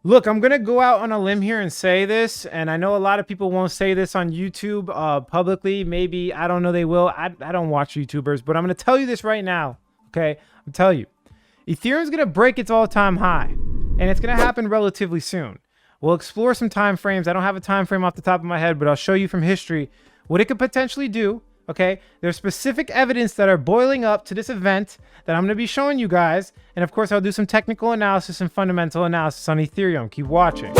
Look, I'm going to go out on a limb here and say this, and I know a lot of people won't say this on YouTube publicly. Maybe, I don't know, they will. I don't watch YouTubers, but I'm going to tell you this right now, okay? I'm telling you. Ethereum's going to break its all-time high, and it's going to happen relatively soon. We'll explore some time frames. I don't have a time frame off the top of my head, but I'll show you from history what it could potentially do. Okay, there's specific evidence that are boiling up to this event that I'm going to be showing you guys. And of course, I'll do some technical analysis and fundamental analysis on Ethereum. Keep watching.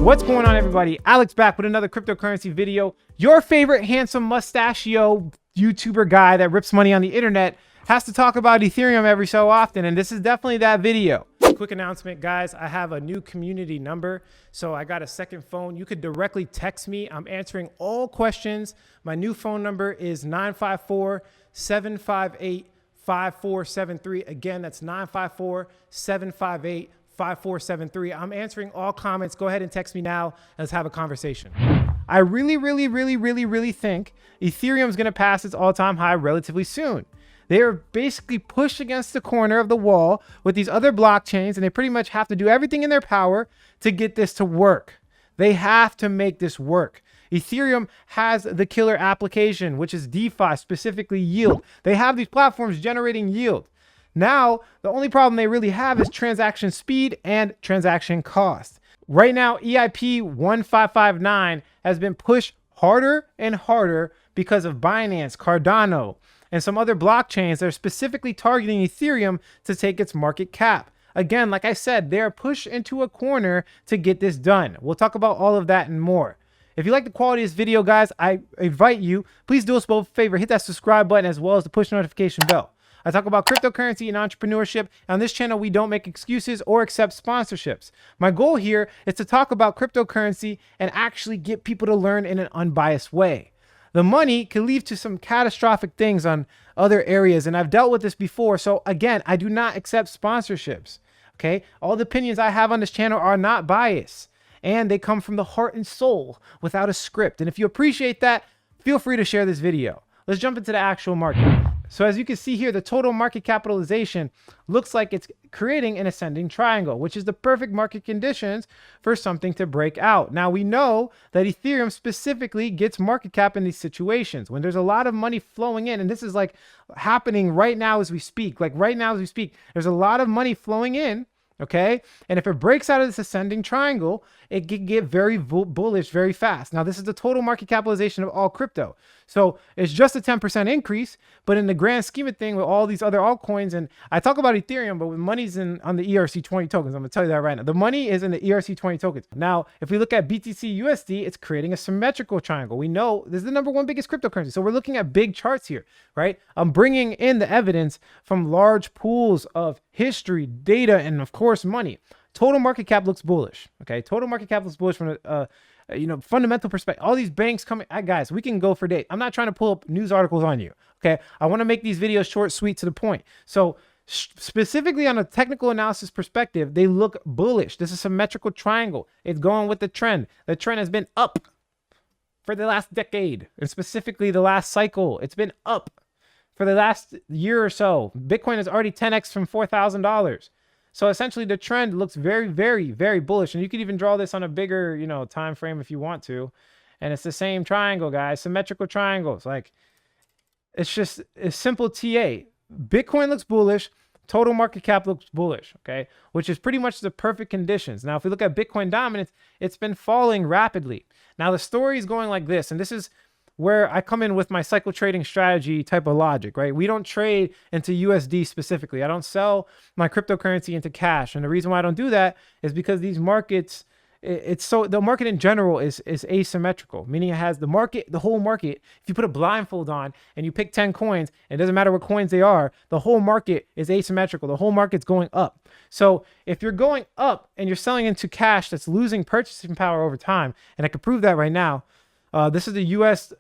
What's going on, everybody? Alex back with another cryptocurrency video. Your favorite handsome mustachio YouTuber guy that rips money on the internet has to talk about Ethereum every so often, and this is definitely that video. Quick announcement, guys. I have a new community number, so I got a second phone. You could directly text me. I'm answering all questions. My new phone number is 954-758-5473. Again, that's 954-758-5473. I'm answering all comments. Go ahead and text me now. Let's have a conversation. I really think Ethereum is going to pass its all-time high relatively soon. They are basically pushed against the corner of the wall with these other blockchains, and they pretty much have to do everything in their power to get this to work. They have to make this work. Ethereum has the killer application, which is DeFi, specifically yield. They have these platforms generating yield. Now, the only problem they really have is transaction speed and transaction cost. Right now, EIP 1559 has been pushed harder and harder because of Binance, Cardano, and some other blockchains that are specifically targeting Ethereum to take its market cap. Again, like I said, they are pushed into a corner to get this done. We'll talk about all of that and more. If you like the quality of this video, guys, I invite you, please do us both a favor, hit that subscribe button as well as the push notification bell. I talk about cryptocurrency and entrepreneurship. On this channel, we don't make excuses or accept sponsorships. My goal here is to talk about cryptocurrency and actually get people to learn in an unbiased way. The money can lead to some catastrophic things on other areas, and I've dealt with this before. So again, I do not accept sponsorships. Okay, all the opinions I have on this channel are not biased, and they come from the heart and soul without a script. And if you appreciate that, feel free to share this video. Let's jump into the actual market. So as you can see here, the total market capitalization looks like it's creating an ascending triangle, which is the perfect market conditions for something to break out. Now, we know that Ethereum specifically gets market cap in these situations when there's a lot of money flowing in. And this is like happening right now as we speak. Like right now as we speak, there's a lot of money flowing in. Okay. And if it breaks out of this ascending triangle, it can get very bullish very fast. Now, this is the total market capitalization of all crypto. So it's just a 10% increase, but in the grand scheme of thing with all these other altcoins, and I talk about Ethereum, but with money's on the ERC20 tokens. I'm gonna tell you that right now. The money is in the ERC20 tokens. Now, if we look at BTC USD, it's creating a symmetrical triangle. We know this is the #1 biggest cryptocurrency. So we're looking at big charts here, right? I'm bringing in the evidence from large pools of history, data, and of course, money. Total market cap looks bullish. Okay, total market cap looks bullish from a fundamental perspective. All these banks coming, guys, we can go for days. I'm not trying to pull up news articles on you. Okay, I want to make these videos short, sweet, to the point. So specifically on a technical analysis perspective, they look bullish. This is a symmetrical triangle. It's going with the trend. The trend has been up for the last decade, and specifically the last cycle. It's been up for the last year or so. Bitcoin is already 10x from $4,000. So essentially the trend looks very bullish. And you could even draw this on a bigger, time frame if you want to. And it's the same triangle, guys, symmetrical triangles. Like, it's just a simple TA. Bitcoin looks bullish. Total market cap looks bullish, okay? Which is pretty much the perfect conditions. Now, if we look at Bitcoin dominance, it's been falling rapidly. Now, the story is going like this, and this is where I come in with my cycle trading strategy type of logic, right? We don't trade into USD specifically. I don't sell my cryptocurrency into cash. And the reason why I don't do that is because these markets, the market in general is asymmetrical, meaning it has the whole market. If you put a blindfold on and you pick 10 coins, it doesn't matter what coins they are, the whole market is asymmetrical. The whole market's going up. So if you're going up and you're selling into cash that's losing purchasing power over time, and I can prove that right now. This is the US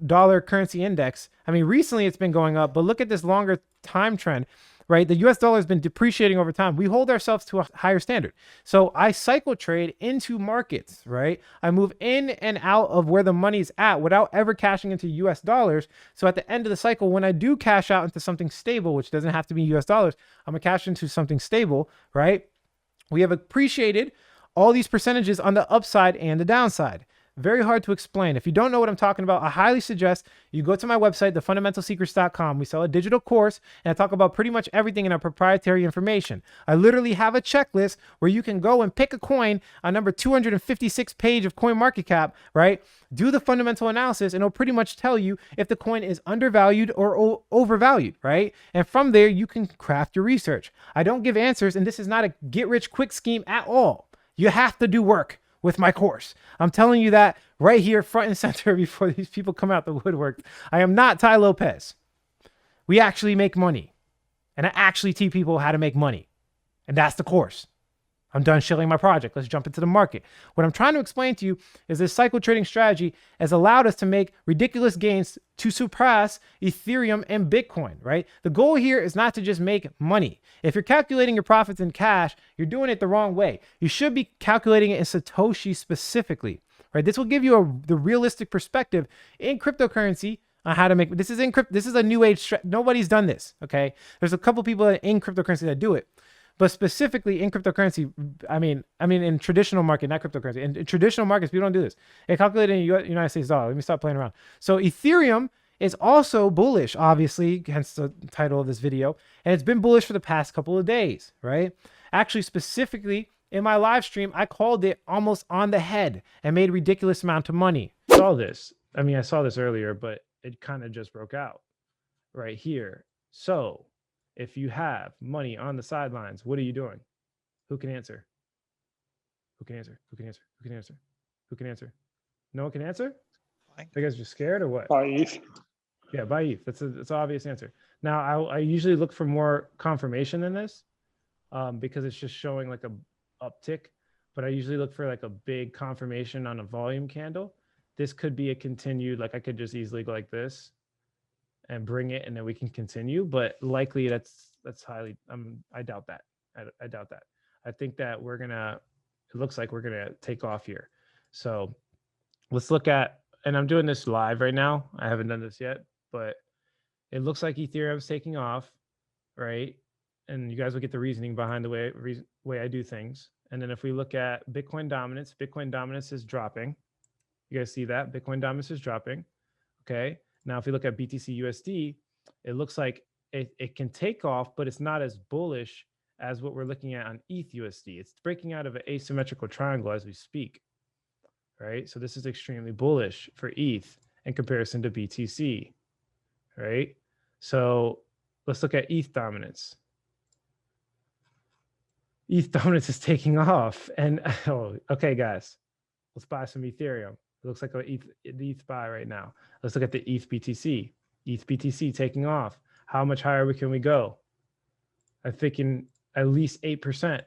dollar currency index. I mean, recently it's been going up, but look at this longer time trend. right? The US dollar has been depreciating over time. We hold ourselves to a higher standard. So I cycle trade into markets, right? I move in and out of where the money's at without ever cashing into US dollars. So at the end of the cycle, when I do cash out into something stable, which doesn't have to be US dollars, I'm gonna cash into something stable, right? We have appreciated all these percentages on the upside and the downside. Very hard to explain. If you don't know what I'm talking about, I highly suggest you go to my website, thefundamentalsecrets.com. We sell a digital course and I talk about pretty much everything in our proprietary information. I literally have a checklist where you can go and pick a coin on number 256 page of CoinMarketCap, right? Do the fundamental analysis and it'll pretty much tell you if the coin is undervalued or overvalued, right? And from there, you can craft your research. I don't give answers, and this is not a get rich quick scheme at all. You have to do work with my course. I'm telling you that right here, front and center, before these people come out the woodwork. I am not Ty Lopez. We actually make money. And I actually teach people how to make money. And that's the course. I'm done shilling my project. Let's jump into the market. What I'm trying to explain to you is this cycle trading strategy has allowed us to make ridiculous gains to surpass Ethereum and Bitcoin, right? The goal here is not to just make money. If you're calculating your profits in cash, you're doing it the wrong way. You should be calculating it in Satoshi specifically, right? This will give you the realistic perspective in cryptocurrency on how to make, this is a new age, nobody's done this, okay? There's a couple people in cryptocurrency that do it. But specifically in cryptocurrency, I mean in traditional market, not cryptocurrency. In traditional markets, people don't do this. They calculate in United States dollar. Let me stop playing around. So Ethereum is also bullish, obviously, hence the title of this video. And it's been bullish for the past couple of days, right? Actually, specifically in my live stream, I called it almost on the head and made a ridiculous amount of money. I saw this. I saw this earlier, but it kind of just broke out right here. So if you have money on the sidelines, what are you doing? Who can answer? Who can answer? Who can answer? Who can answer? Who can answer? No one can answer? You guys just scared or what? Buy ETH. Yeah, buy ETH. That's an obvious answer. Now, I usually look for more confirmation than this because it's just showing like a uptick. But I usually look for like a big confirmation on a volume candle. This could be a continued, like I could just easily go like this and bring it, and then we can continue. But likely that's highly, I doubt that. I doubt that. I think that it looks like we're gonna take off here. So let's look at, and I'm doing this live right now. I haven't done this yet, but it looks like Ethereum's taking off, right? And you guys will get the reasoning behind the way I do things. And then if we look at Bitcoin dominance is dropping. You guys see that? Bitcoin dominance is dropping. Okay. Now, if we look at BTC USD, it looks like it can take off, but it's not as bullish as what we're looking at on ETH USD. It's breaking out of an asymmetrical triangle as we speak, right? So this is extremely bullish for ETH in comparison to BTC, right? So let's look at ETH dominance. ETH dominance is taking off. And, okay, guys, let's buy some Ethereum. It looks like an ETH buy right now. Let's look at the ETH BTC. ETH BTC taking off. How much higher can we go? I'm thinking at least 8%,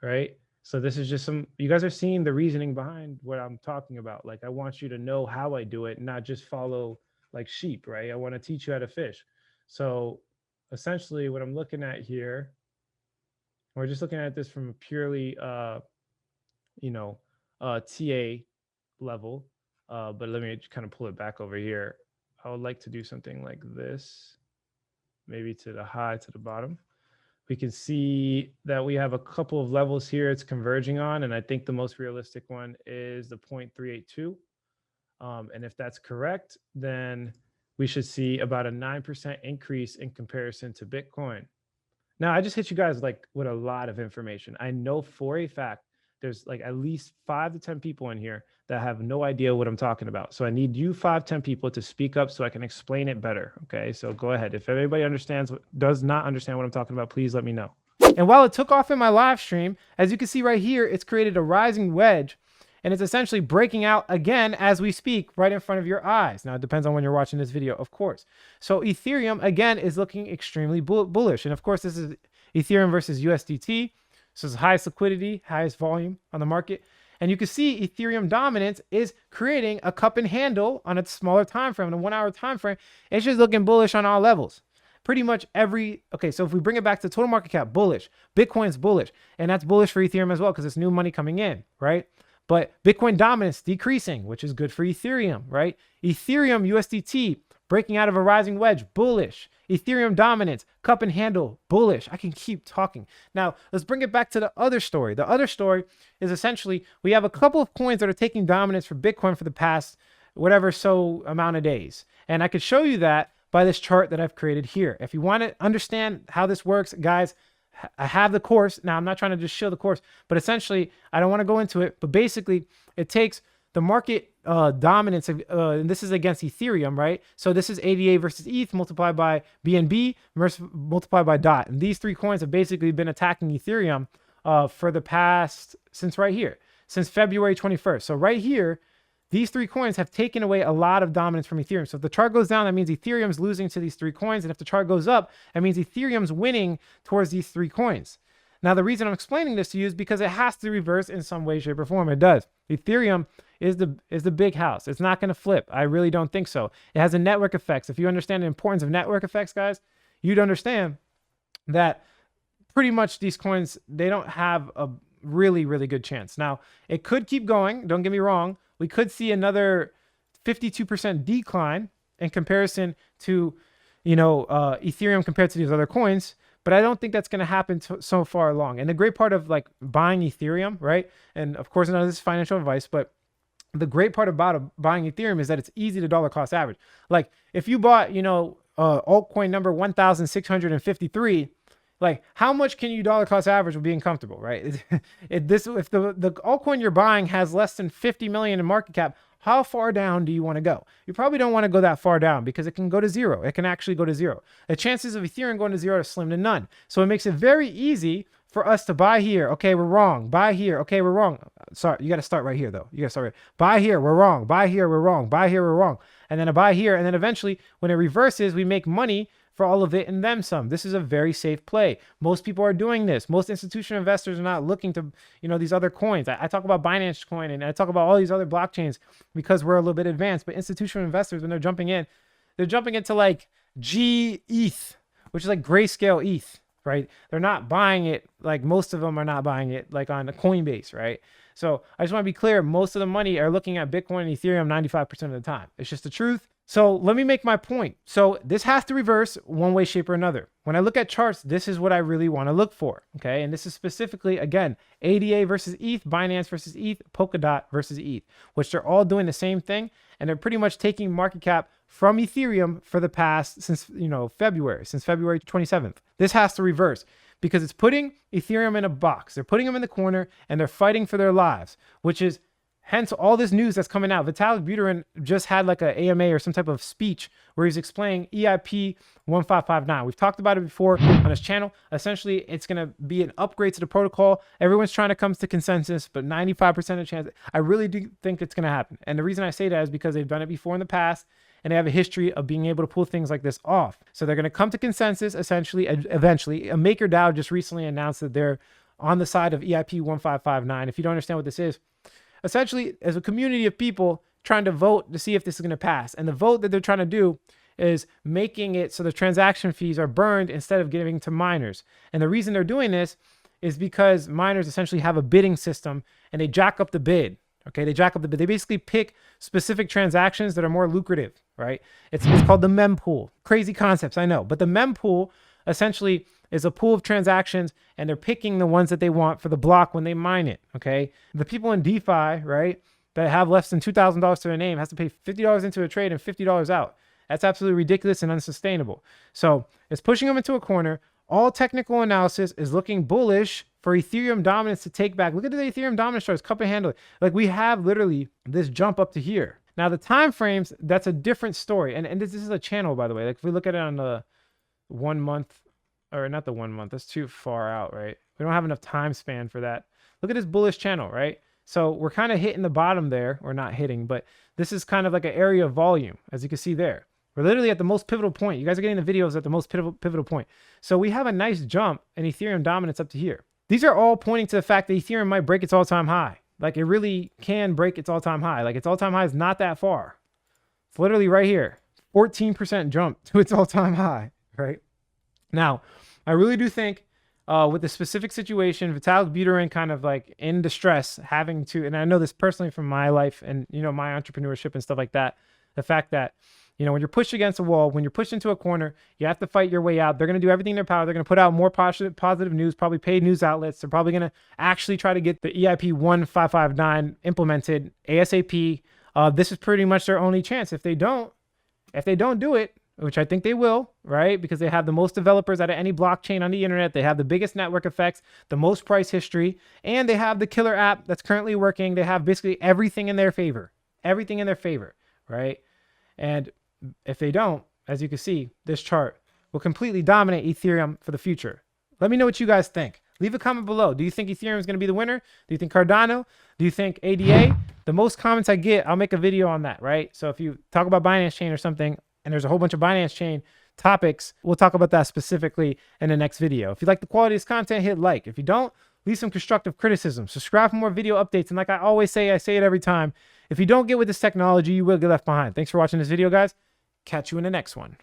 right? So this is just you guys are seeing the reasoning behind what I'm talking about. Like, I want you to know how I do it, not just follow like sheep, right? I want to teach you how to fish. So essentially what I'm looking at here, we're just looking at this from a purely, TA level, but let me kind of pull it back over here. I would like to do something like this, maybe to the high, to the bottom. We can see that we have a couple of levels here it's converging on, and I think the most realistic one is the 0.382. And if that's correct, then we should see about a 9% increase in comparison to Bitcoin. Now, I just hit you guys like with a lot of information. I know for a fact there's like at least 5 to 10 people in here that have no idea what I'm talking about. So I need you 5, 10 people to speak up so I can explain it better. Okay, so go ahead. If everybody does not understand what I'm talking about, please let me know. And while it took off in my live stream, as you can see right here, it's created a rising wedge, and it's essentially breaking out again as we speak right in front of your eyes. Now, it depends on when you're watching this video, of course. So Ethereum, again, is looking extremely bullish. And of course, this is Ethereum versus USDT. So it's highest liquidity, highest volume on the market. And you can see Ethereum dominance is creating a cup and handle on a smaller time frame, on a 1 hour time frame. It's just looking bullish on all levels. pretty much okay, so if we bring it back to total market cap, bullish. Bitcoin's bullish, and that's bullish for Ethereum as well because it's new money coming in, right? But Bitcoin dominance decreasing, which is good for Ethereum, right? Ethereum USDT breaking out of a rising wedge, bullish. Ethereum dominance, cup and handle, bullish. I can keep talking. Now, let's bring it back to the other story. The other story is essentially we have a couple of coins that are taking dominance for Bitcoin for the past whatever so amount of days. And I could show you that by this chart that I've created here. If you want to understand how this works, guys, I have the course. Now, I'm not trying to just show the course, but essentially, I don't want to go into it. But basically, it takes the market dominance, and this is against Ethereum, right? So this is ADA versus ETH multiplied by BNB multiplied by DOT. And these three coins have basically been attacking Ethereum for the past, since right here, since February 21st. So right here, these three coins have taken away a lot of dominance from Ethereum. So if the chart goes down, that means Ethereum's losing to these three coins. And if the chart goes up, that means Ethereum's winning towards these three coins. Now, the reason I'm explaining this to you is because it has to reverse in some way, shape, or form. It does. Ethereum is the big house. It's not going to flip. I really don't think so. It has a network effects. If you understand the importance of network effects, guys, you'd understand that pretty much these coins, they don't have a really, really good chance. Now, it could keep going. Don't get me wrong. We could see another 52% decline in comparison to, Ethereum compared to these other coins. But I don't think that's going to happen so far along. And the great part of like buying Ethereum, right? And of course, none of this is financial advice, but the great part about buying Ethereum is that it's easy to dollar cost average. Like if you bought, altcoin number 1,653, like how much can you dollar cost average with being comfortable, right? If the altcoin you're buying has less than 50 million in market cap, how far down do you want to go? You probably don't want to go that far down because it can go to zero. It can actually go to zero. The chances of Ethereum going to zero are slim to none. So it makes it very easy for us to buy here. Okay, we're wrong. Buy here. Okay, we're wrong. Sorry, you got to start right here though. You got to start right. Buy here, we're wrong. Buy here, we're wrong. Buy here, we're wrong. And then a buy here. And then eventually when it reverses, we make money for all of it and then some. This is a very safe play. Most people are doing this. Most institutional investors are not looking to, these other coins. I talk about Binance coin and I talk about all these other blockchains because we're a little bit advanced, but institutional investors, when they're jumping in, they're jumping into like ETH, which is like grayscale ETH, right? They're not buying it. Like most of them are not buying it like on a Coinbase, right? So I just want to be clear. Most of the money are looking at Bitcoin and Ethereum 95% of the time. It's just the truth. So let me make my point. So this has to reverse one way, shape, or another. When I look at charts, this is what I really want to look for. Okay. And this is specifically, again, ADA versus ETH, Binance versus ETH, Polkadot versus ETH, which they're all doing the same thing. And they're pretty much taking market cap from Ethereum for the past, since February 27th. This has to reverse because it's putting Ethereum in a box. They're putting them in the corner and they're fighting for their lives, which is hence all this news that's coming out. Vitalik Buterin just had like a AMA or some type of speech where he's explaining EIP 1559. We've talked about it before on his channel. Essentially, it's going to be an upgrade to the protocol. Everyone's trying to come to consensus, but 95% of chance. I really do think it's going to happen. And the reason I say that is because they've done it before in the past and they have a history of being able to pull things like this off. So they're going to come to consensus essentially, eventually. MakerDAO just recently announced that they're on the side of EIP 1559. If you don't understand what this is, essentially, as a community of people trying to vote to see if this is going to pass. And the vote that they're trying to do is making it so the transaction fees are burned instead of giving to miners. And the reason they're doing this is because miners essentially have a bidding system and they jack up the bid. Okay, they jack up the bid. They basically pick specific transactions that are more lucrative, right? It's called the mempool. Crazy concepts, I know. But the mempool essentially is a pool of transactions and they're picking the ones that they want for the block when they mine it, okay? The people in DeFi, right, that have less than $2,000 to their name has to pay $50 into a trade and $50 out. That's absolutely ridiculous and unsustainable. So it's pushing them into a corner. All technical analysis is looking bullish for Ethereum dominance to take back. Look at the Ethereum dominance charts, cup and handle. Like we have literally this jump up to here. Now the time frames, that's a different story. And this is a channel, by the way. Like if we look at it on the 1 month, or not the 1 month, that's too far out, right? We don't have enough time span for that. Look at this bullish channel, right? So we're kind of hitting the bottom there, or not hitting, but this is kind of like an area of volume, as you can see there. We're literally at the most pivotal point. You guys are getting the videos at the most pivotal point. So we have a nice jump in Ethereum dominance up to here. These are all pointing to the fact that Ethereum might break its all-time high. Like it really can break its all-time high. Like its all-time high is not that far. It's literally right here. 14% jump to its all-time high, right? Now, I really do think with the specific situation, Vitalik Buterin kind of like in distress, having to, and I know this personally from my life and, you know, my entrepreneurship and stuff like that, the fact that, you know, when you're pushed against a wall, when you're pushed into a corner, you have to fight your way out. They're going to do everything in their power. They're going to put out more positive news, probably paid news outlets. They're probably going to actually try to get the EIP 1559 implemented ASAP. This is pretty much their only chance. If they don't do it, which I think they will, right? Because they have the most developers out of any blockchain on the internet. They have the biggest network effects, the most price history, and they have the killer app that's currently working. They have basically everything in their favor, right? And if they don't, as you can see, this chart will completely dominate Ethereum for the future. Let me know what you guys think. Leave a comment below. Do you think Ethereum is going to be the winner? Do you think Cardano? Do you think ADA? The most comments I get, I'll make a video on that, right? So if you talk about Binance Chain or something, and there's a whole bunch of Binance Chain topics, we'll talk about that specifically in the next video. If you like the quality of this content, hit like. If you don't, leave some constructive criticism. Subscribe for more video updates. And like I always say, I say it every time, if you don't get with this technology, you will get left behind. Thanks for watching this video, guys. Catch you in the next one.